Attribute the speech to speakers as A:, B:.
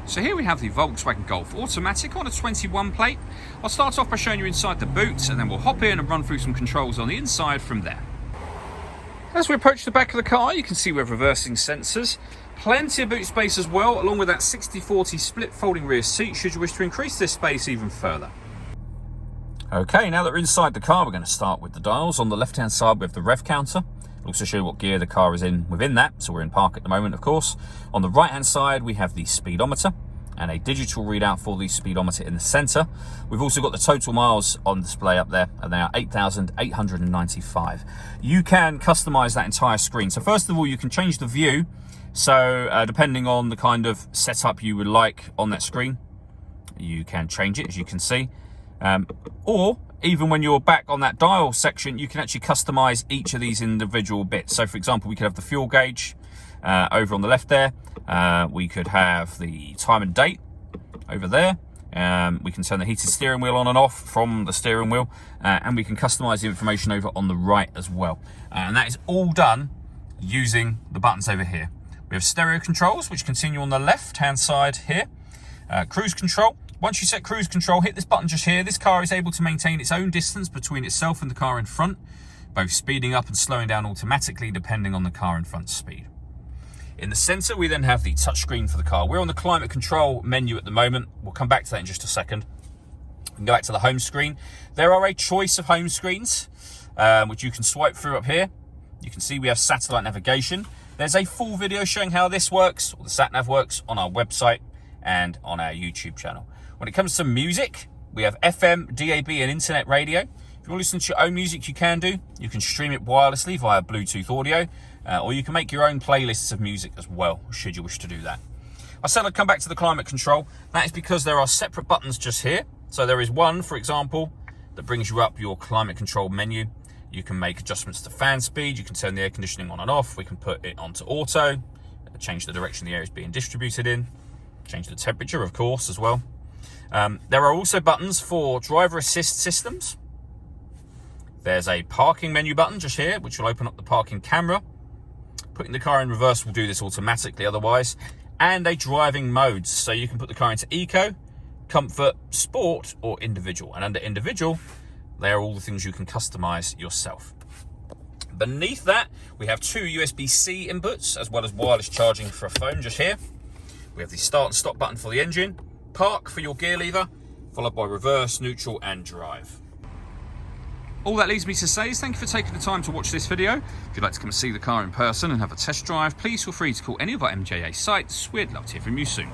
A: So here we have the Volkswagen Golf Automatic on a 21 plate. I'll start off by showing you inside the boot, and then we'll hop in and run through some controls on the inside from there. As we approach the back of the car, you can see we have reversing sensors. Plenty of boot space as well, along with that 60-40 split folding rear seat should you wish to increase this space even further. Okay, now that we're inside the car, we're going to start with the dials. On the left-hand side, we have the Rev Counter. It'll also show you what gear the car is in within that, so we're in park at the moment, of course. On the right-hand side, we have the speedometer and a digital readout for the speedometer in the centre. We've also got the total miles on display up there, and they are 8,895. You can customise that entire screen. So first of all, you can change the view. So depending on the kind of setup you would like on that screen, you can change it, as you can see. Or even when you're back on that dial section, you can actually customize each of these individual bits. So for example, we could have the fuel gauge over on the left there. We could have the time and date over there. We can turn the heated steering wheel on and off from the steering wheel, and we can customize the information over on the right as well. And that is all done using the buttons over here. We have stereo controls, which continue on the left hand side here. Cruise control. Once you set cruise control, hit this button just here. This car is able to maintain its own distance between itself and the car in front, both speeding up and slowing down automatically depending on the car in front's speed. In the centre, we then have the touchscreen for the car. We're on the climate control menu at the moment. We'll come back to that in just a second. We can go back to the home screen. There are a choice of home screens, which you can swipe through up here. You can see we have satellite navigation. There's a full video showing how this works, or the sat-nav works, on our website and on our YouTube channel. When it comes to music, we have FM, DAB, and internet radio. If you want to listen to your own music, you can do. You can stream it wirelessly via Bluetooth audio, or you can make your own playlists of music as well, should you wish to do that. I said I'd come back to the climate control. That is because there are separate buttons just here. So there is one, for example, that brings you up your climate control menu. You can make adjustments to fan speed. You can turn the air conditioning on and off. We can put it onto auto, change the direction the air is being distributed in, change the temperature, of course, as well. There are also buttons for driver assist systems. There's a parking menu button just here, which will open up the parking camera. Putting the car in reverse will do this automatically otherwise. And a driving modes, so you can put the car into eco, comfort, sport, or individual. And under individual, they are all the things you can customize yourself. Beneath that, we have two USB-C inputs, as well as wireless charging for a phone just here. We have the start and stop button for the engine, park for your gear lever, followed by reverse, neutral, and drive. All that leaves me to say is thank you for taking the time to watch this video. If you'd like to come and see the car in person and have a test drive, please feel free to call any of our MJA sites. We'd love to hear from you soon.